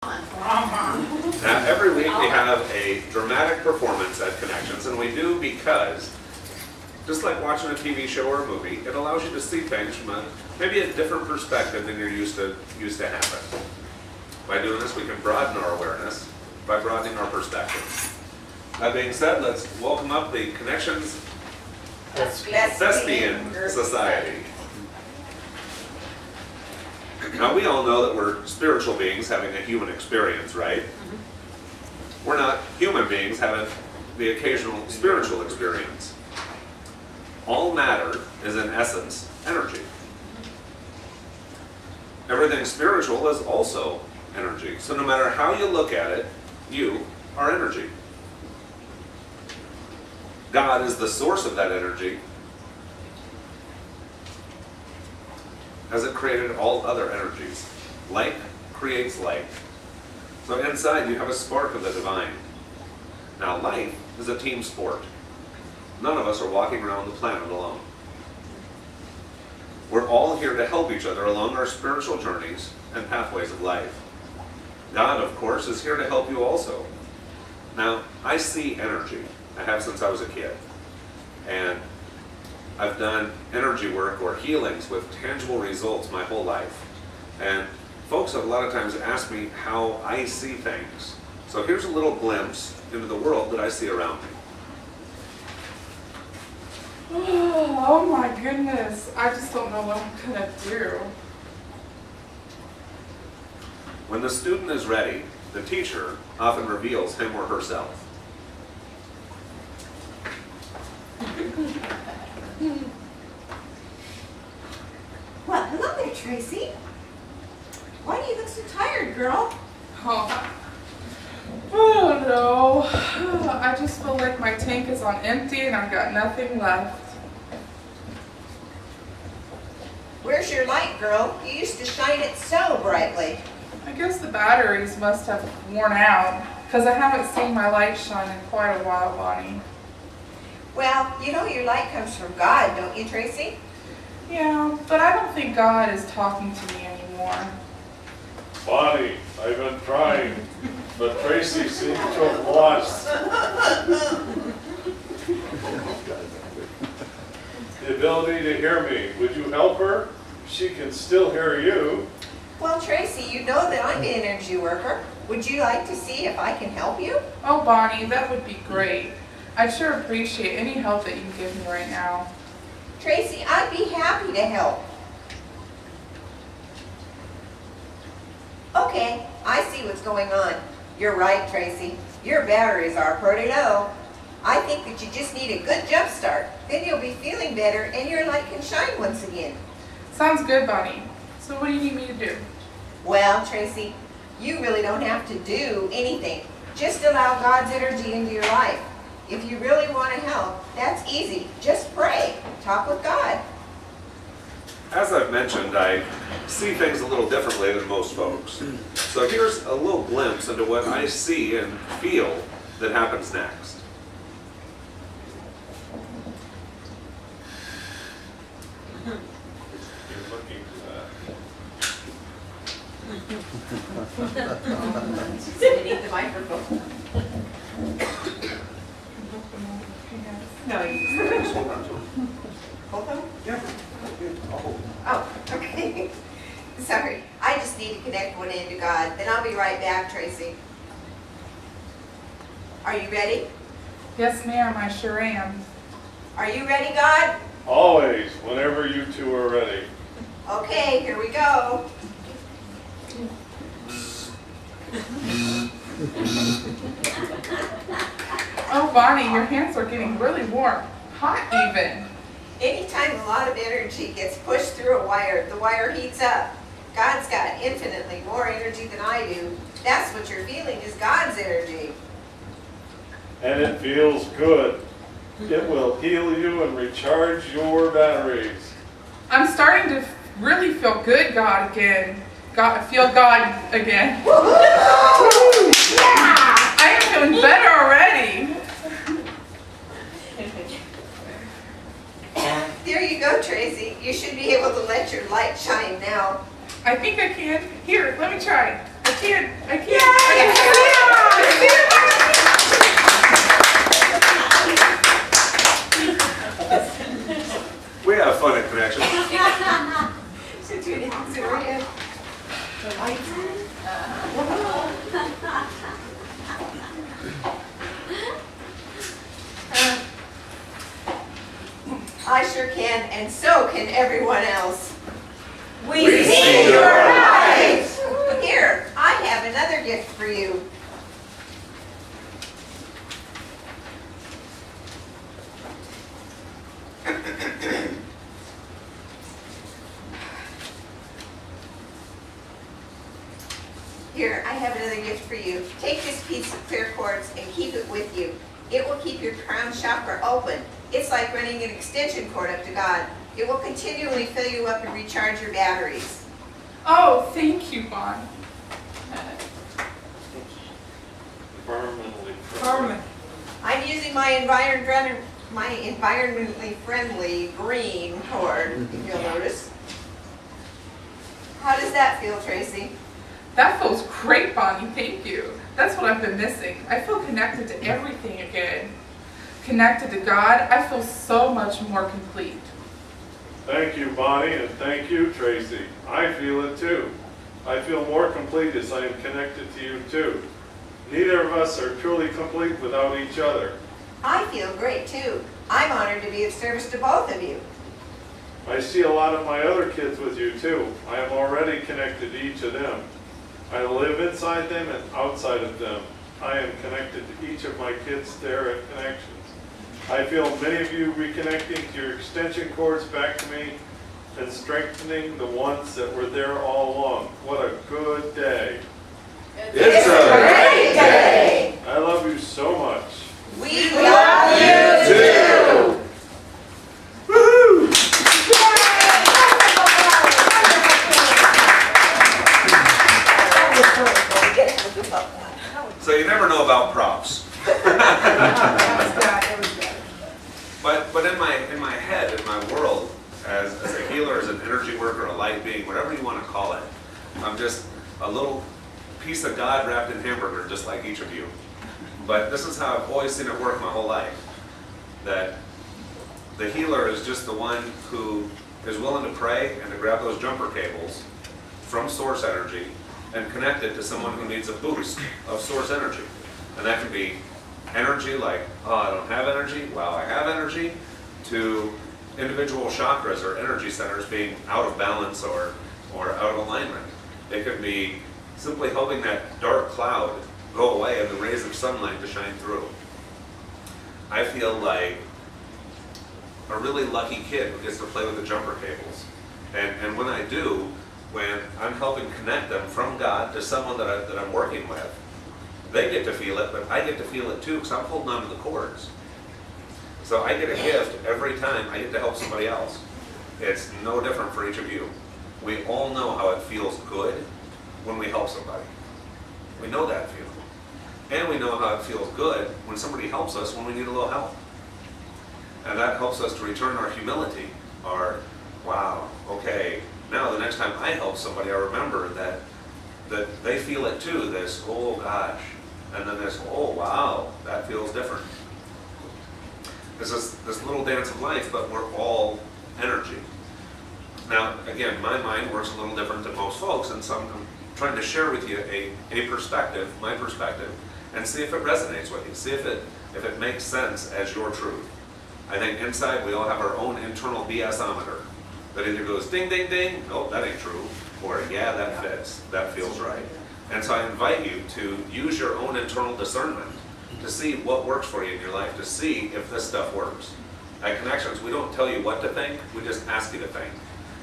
Now, every week we have a dramatic performance at Connections, and we do because, just like watching a TV show or a movie, it allows you to see things from maybe a different perspective than you're used to having. By doing this, we can broaden our awareness by broadening our perspective. That being said, let's welcome up the Connections Thespian Society. Now, we all know that we're spiritual beings having a human experience, right? We're not human beings having the occasional spiritual experience. All matter is, in essence, energy. Everything spiritual is also energy. So no matter how you look at it, you are energy. God is the source of that energy, as it created all other energies. Light creates light. So inside you have a spark of the divine. Now, life is a team sport. None of us are walking around the planet alone. We're all here to help each other along our spiritual journeys and pathways of life. God, of course, is here to help you also. Now, I see energy. I have since I was a kid. And I've done energy work or healings with tangible results my whole life. And folks have a lot of times asked me how I see things. So here's a little glimpse into the world that I see around me. Oh my goodness, I just don't know what I'm gonna do. When the student is ready, the teacher often reveals him or herself. Well, hello there, Tracy. Why do you look so tired, girl? Oh, I don't know. I just feel like my tank is on empty and I've got nothing left. Where's your light, girl? You used to shine it so brightly. I guess the batteries must have worn out because I haven't seen my light shine in quite a while, Bonnie. Well, you know your light comes from God, don't you, Tracy? Yeah, but I don't think God is talking to me anymore. Bonnie, I've been trying, but Tracy seems to have lost the ability to hear me. Would you help her? She can still hear you. Well, Tracy, you know that I'm an energy worker. Would you like to see if I can help you? Oh, Bonnie, that would be great. I'd sure appreciate any help that you can give me right now. Tracy, I'd be happy to help. Okay, I see what's going on. You're right, Tracy. Your batteries are pretty low. I think that you just need a good jump start. Then you'll be feeling better and your light can shine once again. Sounds good, Bonnie. So what do you need me to do? Well, Tracy, you really don't have to do anything. Just allow God's energy into your life. If you really want to help, that's easy. Just pray. Talk with God. As I've mentioned, I see things a little differently than most folks. So here's a little glimpse into what I see and feel that happens next. You're looking Beneath the microphone. No, you Just hold on to it. hold on. Yeah. Oh, okay. Sorry. I just need to connect one end to God. Then I'll be right back, Tracy. Are you ready? Yes, ma'am, I sure am. Are you ready, God? always, whenever you two are ready. Okay, here we go. Oh, Bonnie, your hands are getting really warm. Hot even. Anytime a lot of energy gets pushed through a wire, the wire heats up. God's got infinitely more energy than I do. That's what you're feeling is God's energy. And it feels good. It will heal you and recharge your batteries. I'm starting to really feel good, God, again. Feel God again. Yeah! I am feeling better already. There you go, Tracy. You should be able to let your light shine now. I think I can. Here, let me try. I can't see it. We have fun at Connections. So tune in, Syria. The lights. I sure can, and so can everyone else. We see your eyes. Here, I have another gift for you. Here, I have another gift for you. Take this piece of clear quartz and keep it with you. It will keep your crown chakra open. It's like running an extension cord up to God. It will continually fill you up and recharge your batteries. Oh, thank you, Bon. Environmentally Carmen. I'm using my environmentally friendly green cord, if you'll notice. How does that feel, Tracy? That feels great, Bonnie. Thank you. That's what I've been missing. I feel connected to everything again. Connected to God, I feel so much more complete. Thank you, Bonnie, and thank you, Tracy. I feel it too. I feel more complete as I am connected to you too. Neither of us are truly complete without each other. I feel great too. I'm honored to be of service to both of you. I see a lot of my other kids with you too. I am already connected to each of them. I live inside them and outside of them. I am connected to each of my kids there at Connections. I feel many of you reconnecting to your extension cords back to me and strengthening the ones that were there all along. What a good day. It's a great day. I love you so much. We love you too. Woohoo! So you never know about props. But in my head, in my world, as a healer, as an energy worker, a light being, whatever you want to call it, I'm just a little piece of God wrapped in hamburger, just like each of you. But this is how I've always seen it work my whole life. That the healer is just the one who is willing to pray and to grab those jumper cables from source energy and connect it to someone who needs a boost of source energy. And that can be energy like, oh, I don't have energy, wow, I have energy, to individual chakras or energy centers being out of balance or out of alignment. It could be simply helping that dark cloud go away and the rays of sunlight to shine through. I feel like a really lucky kid who gets to play with the jumper cables. And when I do, when I'm helping connect them from God to someone that I'm working with, they get to feel it, but I get to feel it too because I'm holding on to the cords. So I get a gift every time I get to help somebody else. It's no different for each of you. We all know how it feels good when we help somebody. We know that feeling. And we know how it feels good when somebody helps us when we need a little help. And that helps us to return our humility, our, wow, okay, now the next time I help somebody, I remember that they feel it too, this, oh gosh, and then this, oh wow, that feels different. This is this little dance of life, but we're all energy. Now, again, my mind works a little different than most folks, and so I'm trying to share with you a perspective, my perspective, and see if it resonates with you, see if it makes sense as your truth. I think inside we all have our own internal BS-ometer that either goes ding, ding, ding, nope, that ain't true, or yeah, that fits, that feels right. And so I invite you to use your own internal discernment to see what works for you in your life, to see if this stuff works. At Connections, we don't tell you what to think, we just ask you to think.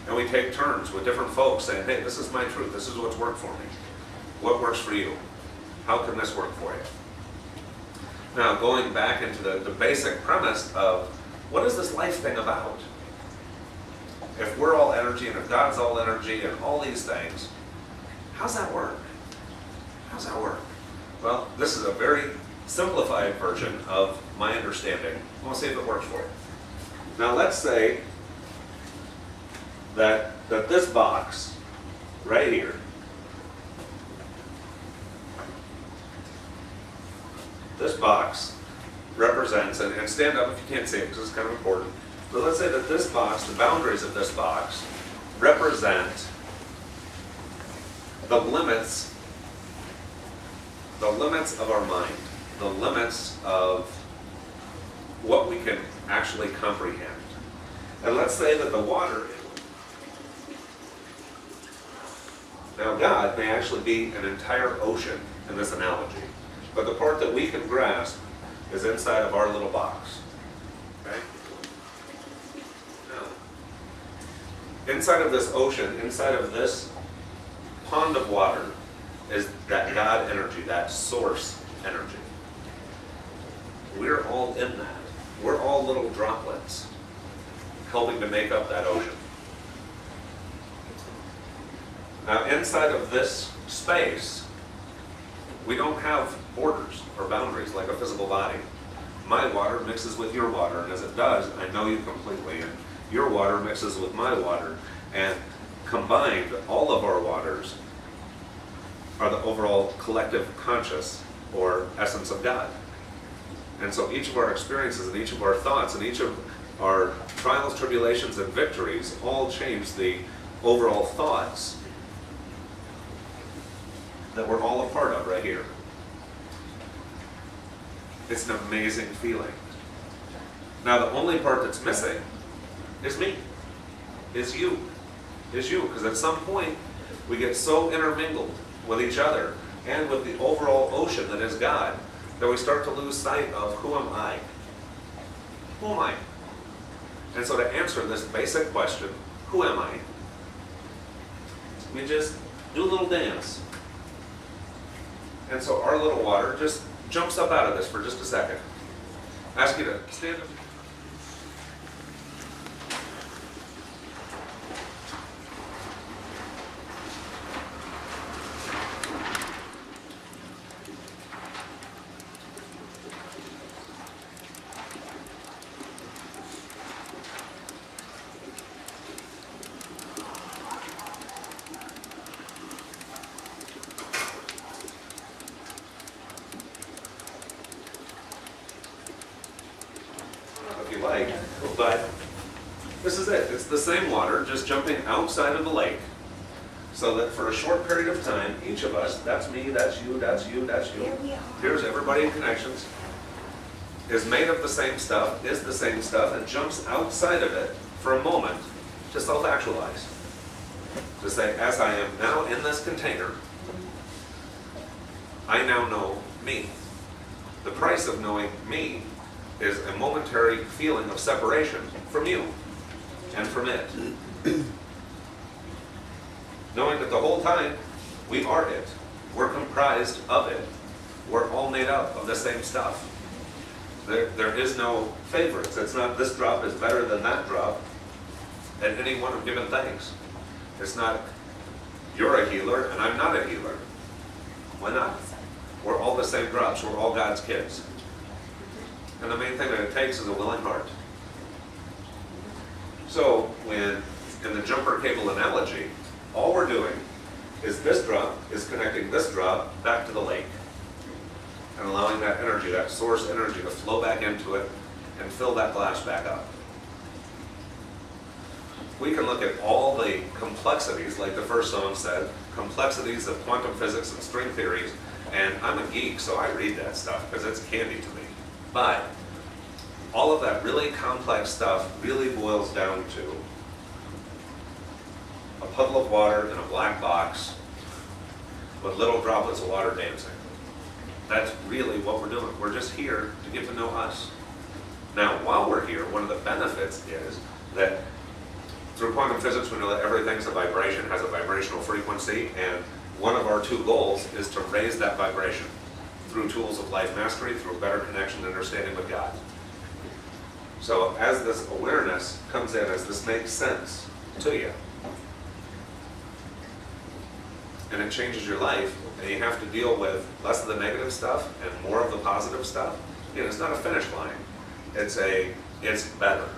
And we take turns with different folks saying, hey, this is my truth, this is what's worked for me. What works for you? How can this work for you? Now, going back into the basic premise of what is this life thing about? If we're all energy and if God's all energy and all these things, how's that work? How's that work? Well, this is a very simplified version of my understanding. We'll see if it works for you. Now, let's say that this box right here this box represents, and stand up if you can't see it because it's kind of important, but let's say that this box, the boundaries of this box, represent the limits of our mind, the limits of what we can actually comprehend. And let's say that the water, now God may actually be an entire ocean in this analogy, but the part that we can grasp is inside of our little box. Okay? Now, inside of this ocean, inside of this pond of water, is that God energy, that source energy. We're all in that. We're all little droplets helping to make up that ocean. Now, inside of this space, we don't have borders or boundaries like a physical body. My water mixes with your water, and as it does, I know you completely, and your water mixes with my water, and combined, all of our waters are the overall collective conscious or essence of God. And so each of our experiences and each of our thoughts and each of our trials, tribulations, and victories all change the overall thoughts that we're all a part of right here. It's an amazing feeling. Now the only part that's missing is me, is you, because at some point we get so intermingled with each other and with the overall ocean that is God that we start to lose sight of who am I? Who am I? And so to answer this basic question, who am I? We just do a little dance. And so our little water just jumps up out of this for just a second. I ask you to stand up. Like, but this is it. It's the same water, just jumping outside of the lake, so that for a short period of time, each of us, that's me, that's you, that's you, that's you, here's everybody in Connections, is made of the same stuff, is the same stuff, and jumps outside of it for a moment to self-actualize. To say, as I am now in this container, I now know me. The price of knowing me is a momentary feeling of separation from you and from it. Knowing that the whole time we are it. We're comprised of it. We're all made up of the same stuff. There is no favorites. It's not this drop is better than that drop at any one of given things. It's not you're a healer and I'm not a healer. Why not? We're all the same drops. We're all God's kids. And the main thing that it takes is a willing heart. So when, in the jumper cable analogy, all we're doing is this drop is connecting this drop back to the lake and allowing that energy, that source energy, to flow back into it and fill that glass back up. We can look at all the complexities, like the first song said, complexities of quantum physics and string theories, and I'm a geek, so I read that stuff because it's candy to me. But all of that really complex stuff really boils down to a puddle of water in a black box with little droplets of water dancing. That's really what we're doing. We're just here to get to know us. Now, while we're here, one of the benefits is that through quantum physics, we know that everything's a vibration, has a vibrational frequency, and one of our two goals is to raise that vibration through tools of life mastery, through better connection and understanding with God. So as this awareness comes in, as this makes sense to you, and it changes your life, and you have to deal with less of the negative stuff and more of the positive stuff, you know, it's not a finish line. It's better.